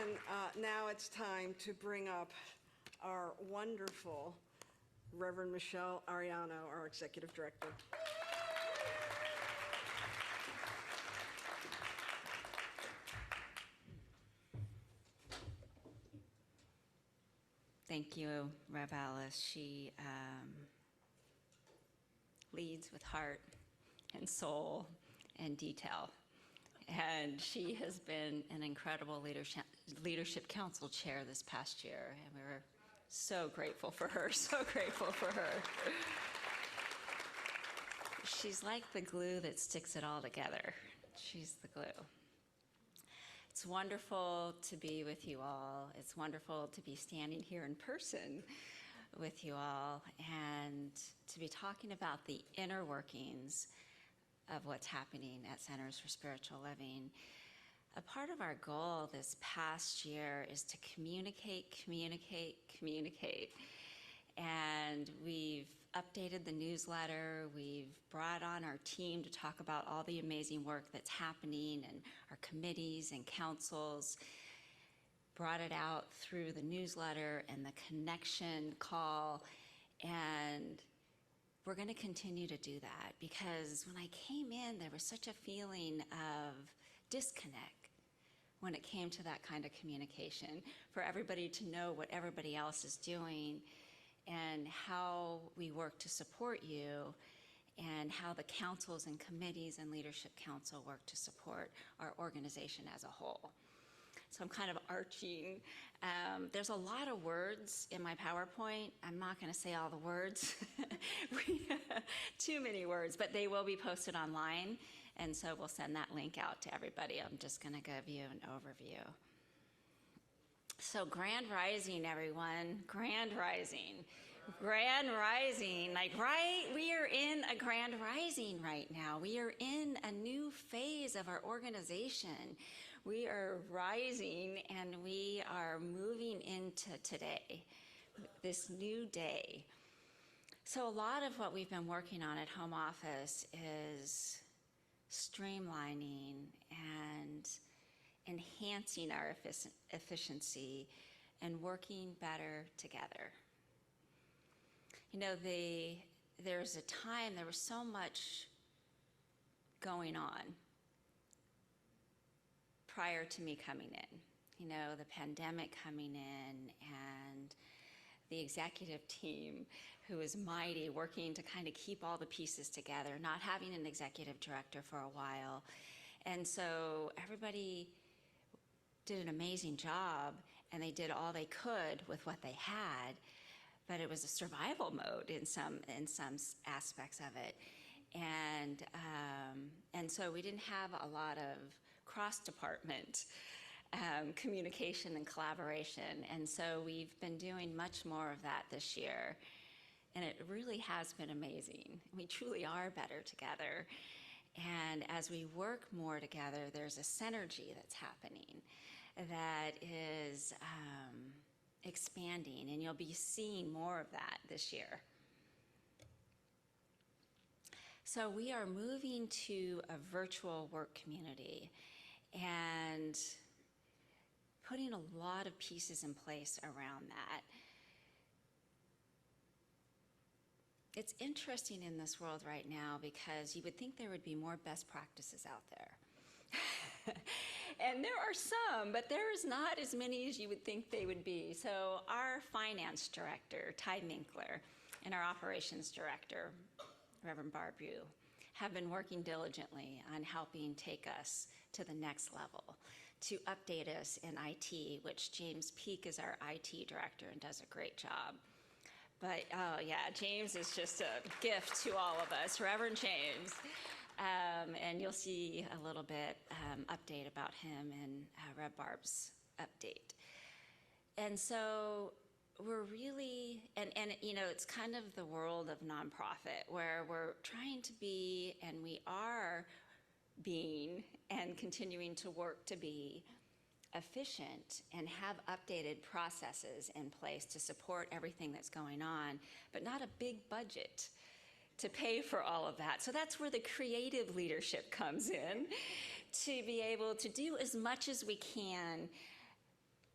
And now it's time to bring up our wonderful Reverend Michelle Arellano, our Executive Director. Thank you, Rev Alice. She leads with heart and soul and detail. And she has been an incredible leadership council chair this past year. And we're so grateful for her, so grateful for her. She's like the glue that sticks it all together. She's the glue. It's wonderful to be with you all. It's wonderful to be standing here in person with you all and to be talking about the inner workings of what's happening at Centers for Spiritual Living. A part of our goal this past year is to communicate. And we've updated the newsletter. We've brought on our team to talk about all the amazing work that's happening and our committees and councils. Brought it out through the newsletter and the connection call. And we're going to continue to do that because when I came in, there was such a feeling of disconnect when it came to that kind of communication, for everybody to know what everybody else is doing and how we work to support you and how the councils and committees and leadership council work to support our organization as a whole. So I'm kind of arching. There's a lot of words in my PowerPoint. I'm not going to say all the words. Too many words, but they will be posted online, and so we'll send that link out to everybody. I'm just going to give you an overview. So Grand Rising, everyone. Grand Rising. Grand Rising. Like, right? We are in a Grand Rising right now. We are in a new phase of our organization. We are rising and we are moving into today, this new day. So a lot of what we've been working on at home office is streamlining and enhancing our efficiency and working better together. You know, there's a time, there was so much going on prior to me coming in. You know, the pandemic coming in and the executive team who is mighty, working to kind of keep all the pieces together, not having an executive director for a while. And so everybody did an amazing job and they did all they could with what they had, but it was a survival mode in some aspects of it. And so we didn't have a lot of cross-department communication and collaboration. And so we've been doing much more of that this year. And it really has been amazing. We truly are better together. And as we work more together, there's a synergy that's happening that is expanding. And you'll be seeing more of that this year. So we are moving to a virtual work community and putting a lot of pieces in place around that. It's interesting in this world right now because you would think there would be more best practices out there. And there are some, but there's not as many as you would think they would be. So our finance director, Ty Minkler, and our operations director, Reverend Barb Yu, have been working diligently on helping take us to the next level, to update us in IT, which James Peak is our IT director and does a great job. But, oh yeah, James is just a gift to all of us, Reverend James. And you'll see a little bit update about him in Rev Barb's update. And so we're really, and you know, it's kind of the world of nonprofit where we're trying to be, and we are being and continuing to work to be efficient and have updated processes in place to support everything that's going on, but not a big budget to pay for all of that. So that's where the creative leadership comes in, to be able to do as much as we can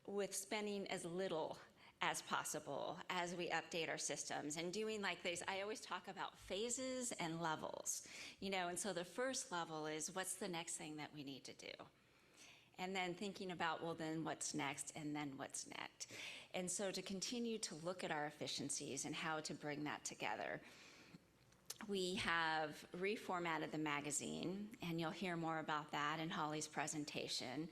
with spending as little as possible as we update our systems and doing like these. I always talk about phases and levels, and so the first level is what's the next thing that we need to do? And then thinking about, well, then what's next, and then what's next. And so to continue to look at our efficiencies and how to bring that together. We have reformatted the magazine, and you'll hear more about that in Holly's presentation.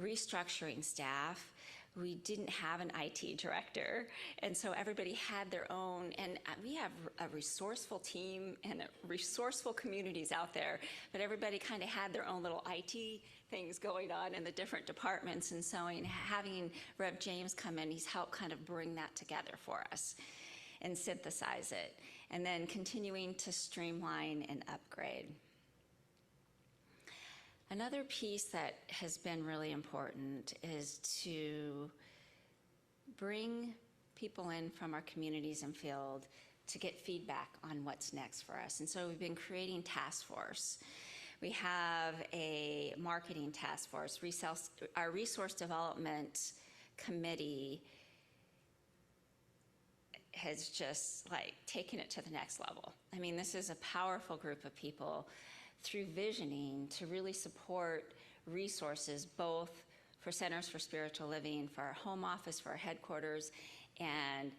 Restructuring staff. We didn't have an IT director, and so everybody had their own, and we have a resourceful team and resourceful communities out there, but everybody kind of had their own little IT things going on in the different departments, and so having Rev James come in, he's helped kind of bring that together for us and synthesize it, and then continuing to streamline and upgrade. Another piece that has been really important is to bring people in from our communities and field to get feedback on what's next for us. And so we've been creating task force. We have a marketing task force. Our resource development committee has just taken it to the next level. I mean, this is a powerful group of people through visioning to really support resources both for Centers for Spiritual Living, for our home office, for our headquarters, and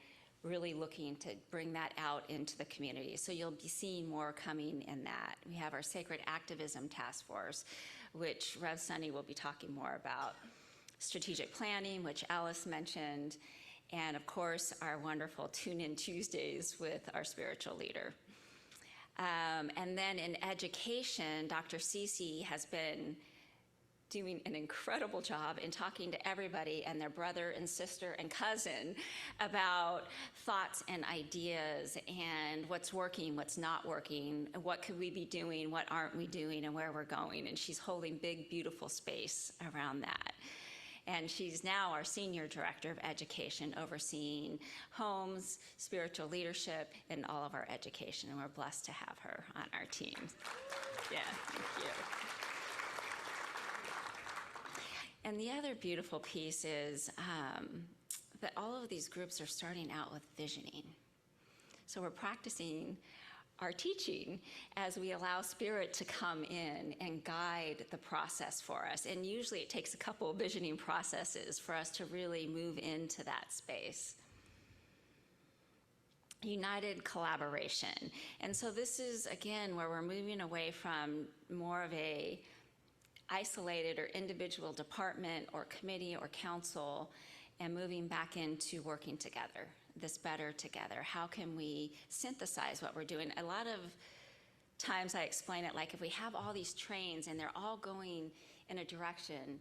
really looking to bring that out into the community. So you'll be seeing more coming in that. We have our Sacred Activism Task Force, which Rev Sunny will be talking more about. Strategic planning, which Alice mentioned, and of course, our wonderful Tune In Tuesdays with our spiritual leader. And then in education, Dr. Cece has been doing an incredible job in talking to everybody and their brother and sister and cousin about thoughts and ideas and what's working, what's not working, what could we be doing, what aren't we doing, and where we're going. And she's holding big, beautiful space around that. And she's now our Senior Director of Education, overseeing homes, spiritual leadership, and all of our education. And we're blessed to have her on our team. Yeah, thank you. And the other beautiful piece is that all of these groups are starting out with visioning. So we're practicing our teaching as we allow Spirit to come in and guide the process for us. And usually it takes a couple of visioning processes for us to really move into that space. United collaboration. And so this is, again, where we're moving away from more of a isolated or individual department or committee or council and moving back into working together. This better together. How can we synthesize what we're doing? A lot of times I explain it like if we have all these trains and they're all going in a direction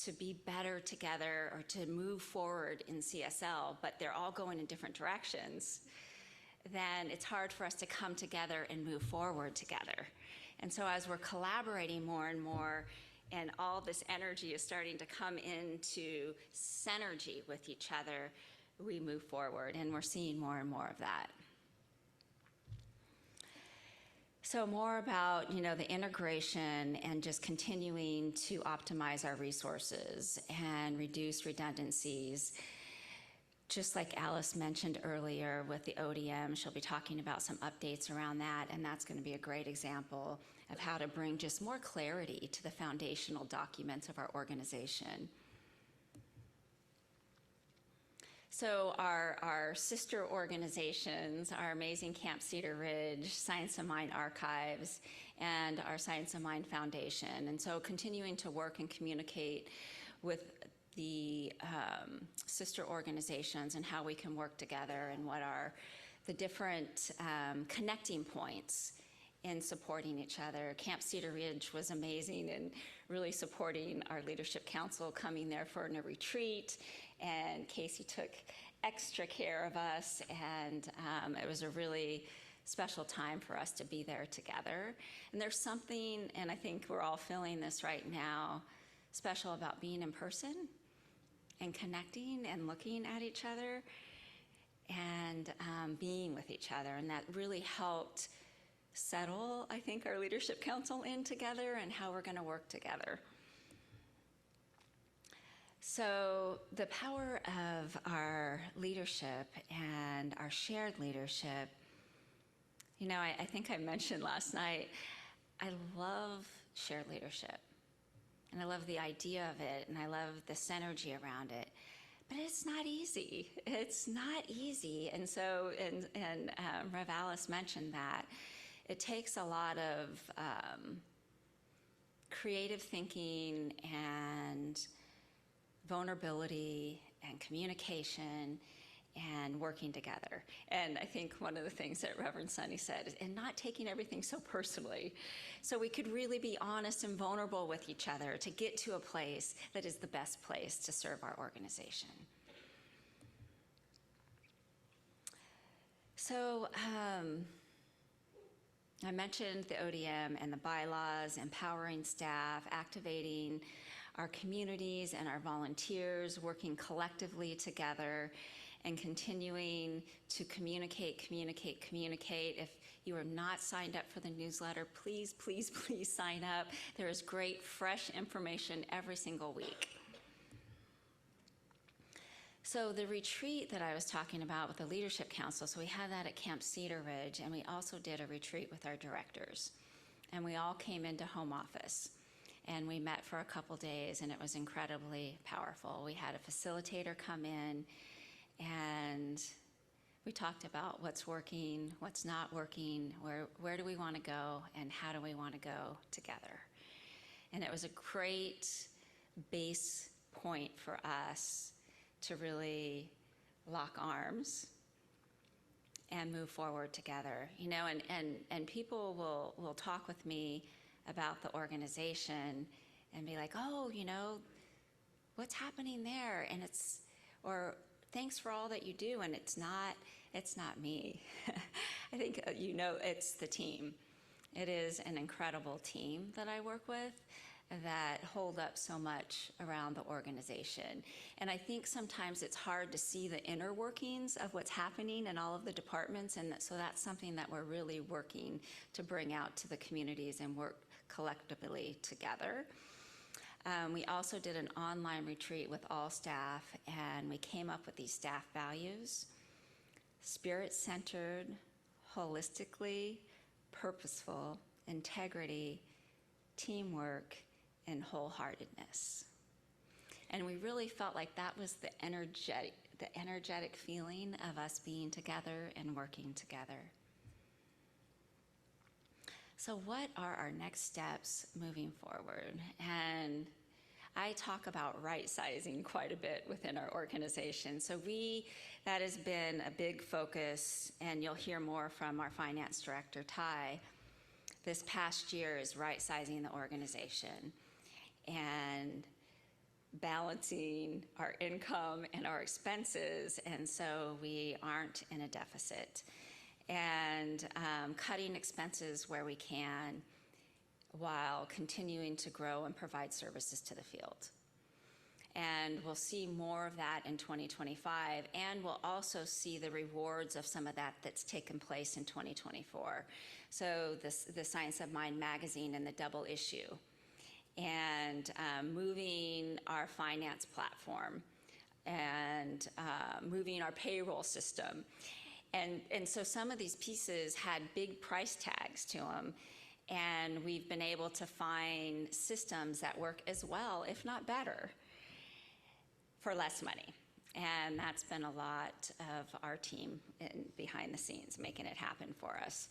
to be better together or to move forward in CSL, but they're all going in different directions, then it's hard for us to come together and move forward together. And so as we're collaborating more and more, and all this energy is starting to come into synergy with each other, we move forward, and we're seeing more and more of that. So more about, the integration and just continuing to optimize our resources and reduce redundancies. Just like Alice mentioned earlier with the ODM, she'll be talking about some updates around that, and that's going to be a great example of how to bring just more clarity to the foundational documents of our organization. So our sister organizations, our amazing Camp Cedar Ridge, Science of Mind Archives, and our Science of Mind Foundation. And so continuing to work and communicate with the sister organizations and how we can work together and what are the different connecting points in supporting each other. Camp Cedar Ridge was amazing in really supporting our leadership council coming there for a retreat, and Casey took extra care of us, and it was a really special time for us to be there together. And there's something, and I think we're all feeling this right now, special about being in person and connecting and looking at each other and being with each other. And that really helped settle, I think, our leadership council in together and how we're going to work together. So the power of our leadership and our shared leadership, I think I mentioned last night, I love shared leadership. And I love the idea of it, and I love the synergy around it. But it's not easy. It's not easy. And so, Rev Alice mentioned that. It takes a lot of creative thinking and vulnerability and communication and working together. And I think one of the things that Reverend Sunny said is, and not taking everything so personally. So we could really be honest and vulnerable with each other to get to a place that is the best place to serve our organization. So I mentioned the ODM and the bylaws, empowering staff, activating our communities and our volunteers, working collectively together, and continuing to communicate. If you are not signed up for the newsletter, please sign up. There is great, fresh information every single week. So the retreat that I was talking about with the Leadership Council, so we had that at Camp Cedar Ridge, and we also did a retreat with our directors. And we all came into home office, and we met for a couple days, and it was incredibly powerful. We had a facilitator come in, and we talked about what's working, what's not working, where do we want to go, and how do we want to go together. And it was a great base point for us to really lock arms and move forward together. And people will talk with me about the organization and be like, oh, what's happening there? And or thanks for all that you do, and it's not me. I think it's the team. It is an incredible team that I work with that hold up so much around the organization. And I think sometimes it's hard to see the inner workings of what's happening in all of the departments, and so that's something that we're really working to bring out to the communities and work collectively together. We also did an online retreat with all staff, and we came up with these staff values: spirit-centered, holistically purposeful, integrity, teamwork, and wholeheartedness. And we really felt like that was the energetic feeling of us being together and working together. So what are our next steps moving forward? And I talk about right-sizing quite a bit within our organization. So that has been a big focus, and you'll hear more from our finance director, Ty. This past year is right-sizing the organization and balancing our income and our expenses, and so we aren't in a deficit. And cutting expenses where we can while continuing to grow and provide services to the field. And we'll see more of that in 2025, and we'll also see the rewards of some of that that's taken place in 2024. So the Science of Mind magazine and the double issue, and moving our finance platform, and moving our payroll system. And so some of these pieces had big price tags to them, and we've been able to find systems that work as well, if not better, for less money. And that's been a lot of our team behind the scenes making it happen for us.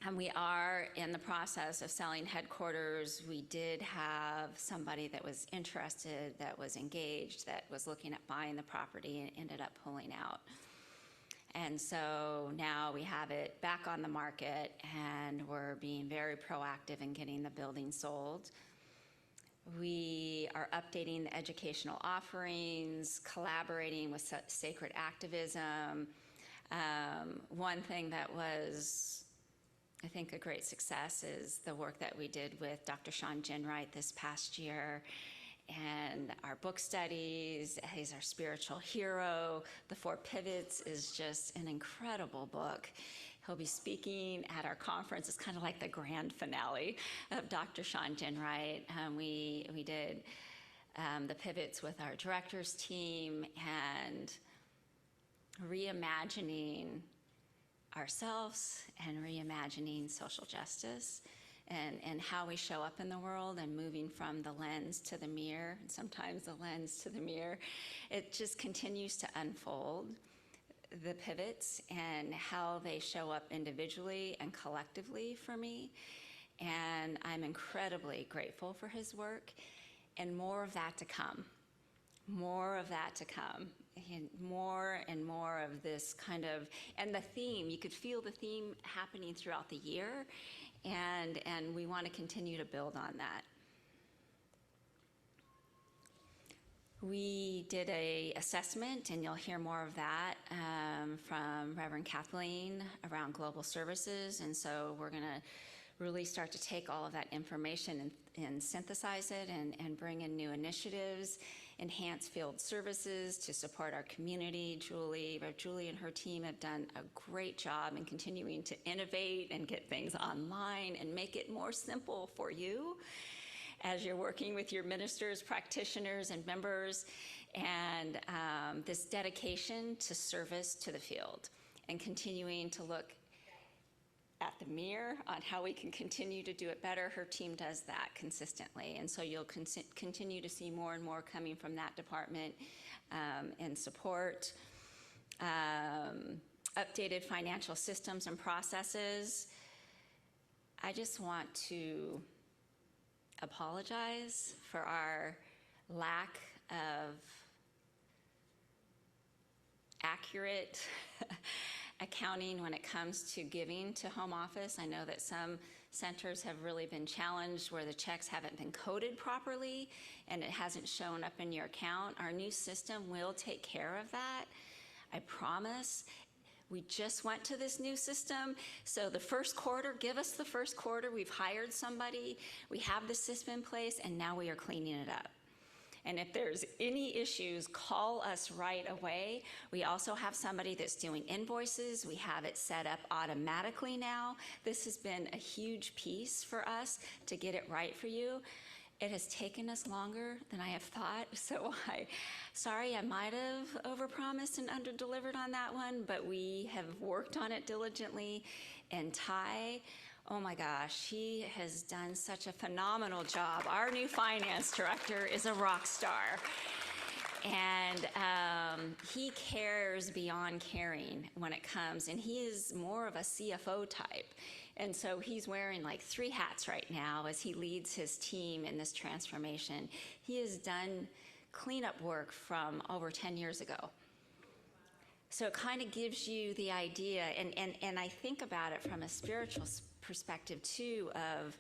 And we are in the process of selling headquarters. We did have somebody that was interested, that was engaged, that was looking at buying the property and ended up pulling out. And so now we have it back on the market, and we're being very proactive in getting the building sold. We are updating the educational offerings, collaborating with sacred activism. One thing that was, I think, a great success is the work that we did with Dr. Sean Ginwright this past year, and our book studies. He's our spiritual hero. The Four Pivots is just an incredible book. He'll be speaking at our conference. It's kind of like the grand finale of Dr. Sean Ginwright. We did the pivots with our directors team, and reimagining ourselves and reimagining social justice and how we show up in the world, and moving from the lens to the mirror, and sometimes the lens to the mirror. It just continues to unfold, the pivots and how they show up individually and collectively for me. And I'm incredibly grateful for his work, and more of that to come. More of that to come. And more of this kind of, and the theme, you could feel the theme happening throughout the year, and we want to continue to build on that. We did an assessment, and you'll hear more of that from Reverend Kathleen around global services, and so we're going to really start to take all of that information and synthesize it and bring in new initiatives, enhance field services to support our community. Julie and her team have done a great job in continuing to innovate and get things online and make it more simple for you as you're working with your ministers, practitioners, and members, and this dedication to service to the field, and continuing to look at the mirror on how we can continue to do it better. Her team does that consistently, and so you'll continue to see more and more coming from that department and support. Updated financial systems and processes. I just want to apologize for our lack of accurate accounting when it comes to giving to home office. I know that some centers have really been challenged where the checks haven't been coded properly and it hasn't shown up in your account. Our new system will take care of that, I promise. We just went to this new system, so the first quarter, give us the first quarter. We've hired somebody, we have the system in place, and now we are cleaning it up. And if there's any issues, call us right away. We also have somebody that's doing invoices. We have it set up automatically now. This has been a huge piece for us to get it right for you. It has taken us longer than I have thought, so sorry, I might have overpromised and underdelivered on that one, but we have worked on it diligently. And Ty, oh my gosh, he has done such a phenomenal job. Our new finance director is a rock star. And he cares beyond caring when it comes, and he is more of a CFO type. And so he's wearing like 3 hats right now as he leads his team in this transformation. He has done cleanup work from over 10 years ago. So it kind of gives you the idea, and I think about it from a spiritual perspective too, of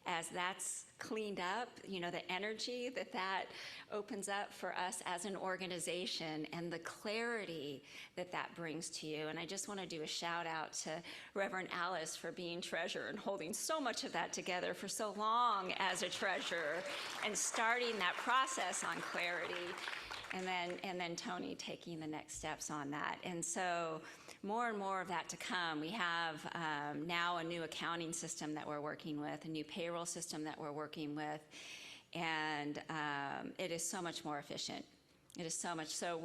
as that's cleaned up, you know, the energy that opens up for us as an organization and the clarity that brings to you. And I just want to do a shout out to Reverend Alice for being treasurer and holding so much of that together for so long as a treasurer and starting that process on clarity. And then Tony taking the next steps on that. And so more and more of that to come. We have now a new accounting system that we're working with, a new payroll system that we're working with, and it is so much more efficient. It is so much. So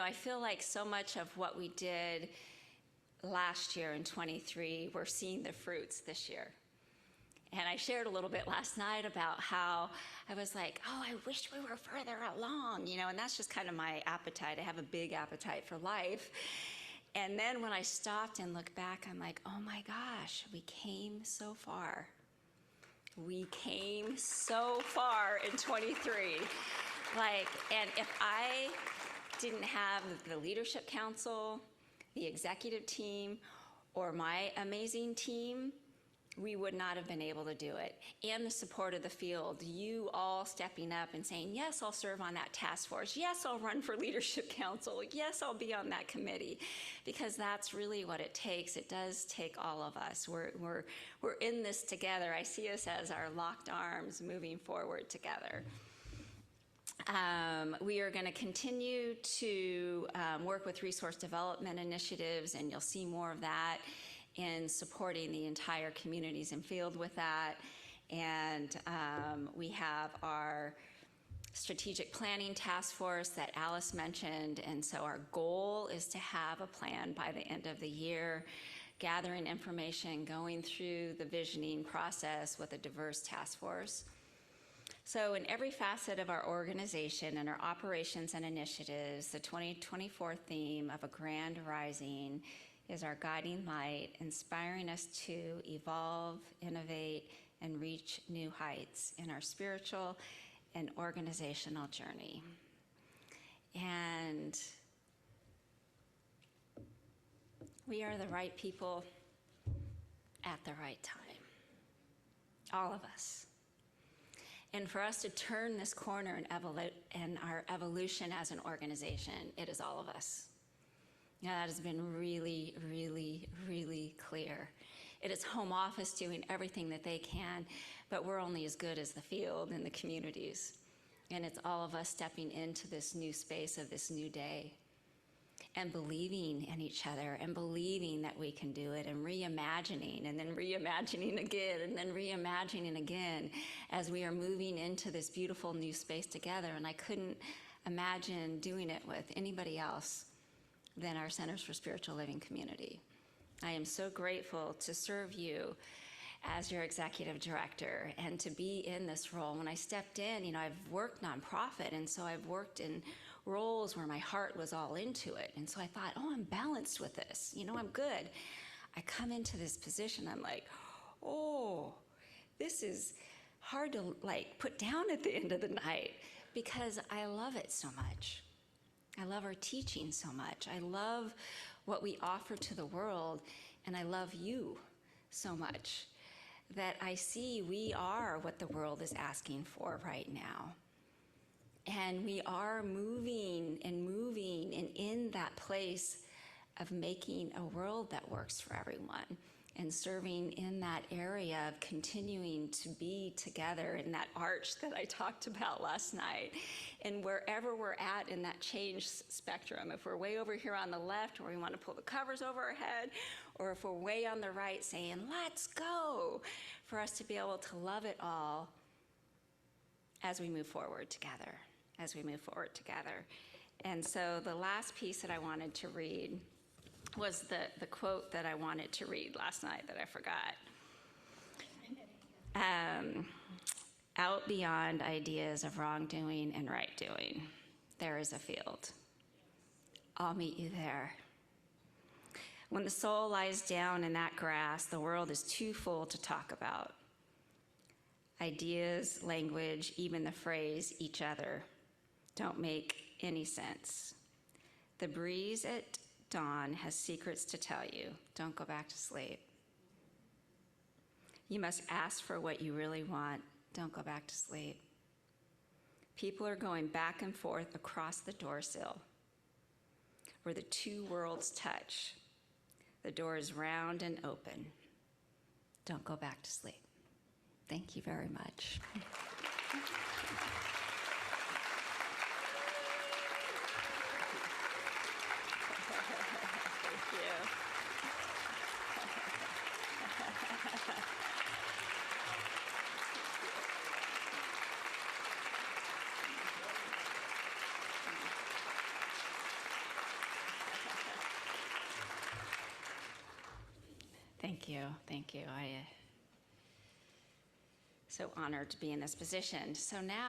I feel like so much of what we did last year in 23, we're seeing the fruits this year. And I shared a little bit last night about how I was like, oh, I wish we were further along, and that's just kind of my appetite. I have a big appetite for life. And then when I stopped and looked back, I'm like, oh my gosh, we came so far. We came so far in 23. And if I didn't have the leadership council, the executive team, or my amazing team, we would not have been able to do it. And the support of the field, you all stepping up and saying, yes, I'll serve on that task force. Yes, I'll run for leadership council. Yes, I'll be on that committee. Because that's really what it takes. It does take all of us. We're in this together. I see us as our locked arms moving forward together. We are going to continue to work with resource development initiatives, and you'll see more of that in supporting the entire communities and field with that. And we have our strategic planning task force that Alice mentioned, and so our goal is to have a plan by the end of the year, gathering information, going through the visioning process with a diverse task force. So in every facet of our organization and our operations and initiatives, the 2024 theme of A Grand Rising is our guiding light, inspiring us to evolve, innovate, and reach new heights in our spiritual and organizational journey. And we are the right people at the right time, all of us. And for us to turn this corner in our evolution as an organization, it is all of us. Now, that has been really, really, really clear. It is home office doing everything that they can, but we're only as good as the field and the communities. And it's all of us stepping into this new space of this new day and believing in each other and believing that we can do it and reimagining and then reimagining again and then reimagining again as we are moving into this beautiful new space together. And I couldn't imagine doing it with anybody else than our Centers for Spiritual Living community. I am so grateful to serve you as your executive director and to be in this role. When I stepped in, I've worked nonprofit, and so I've worked in roles where my heart was all into it. And so I thought, oh, I'm balanced with this. I'm good. I come into this position, I'm like, oh, this is hard to put down at the end of the night because I love it so much. I love our teaching so much. I love what we offer to the world, and I love you so much that I see we are what the world is asking for right now. And we are moving and in that place of making a world that works for everyone and serving in that area of continuing to be together in that arch that I talked about last night. And wherever we're at in that change spectrum, if we're way over here on the left where we want to pull the covers over our head, or if we're way on the right saying, let's go, for us to be able to love it all as we move forward together, And so the last piece that I wanted to read was the quote that I wanted to read last night that I forgot. Out beyond ideas of wrongdoing and right doing, there is a field. I'll meet you there. When the soul lies down in that grass, the world is too full to talk about. Ideas, language, even the phrase each other don't make any sense. The breeze at dawn has secrets to tell you. Don't go back to sleep. You must ask for what you really want. Don't go back to sleep. People are going back and forth across the door sill where the two worlds touch. The door is round and open. Don't go back to sleep. Thank you very much. Thank you. I so honored to be in this position. So now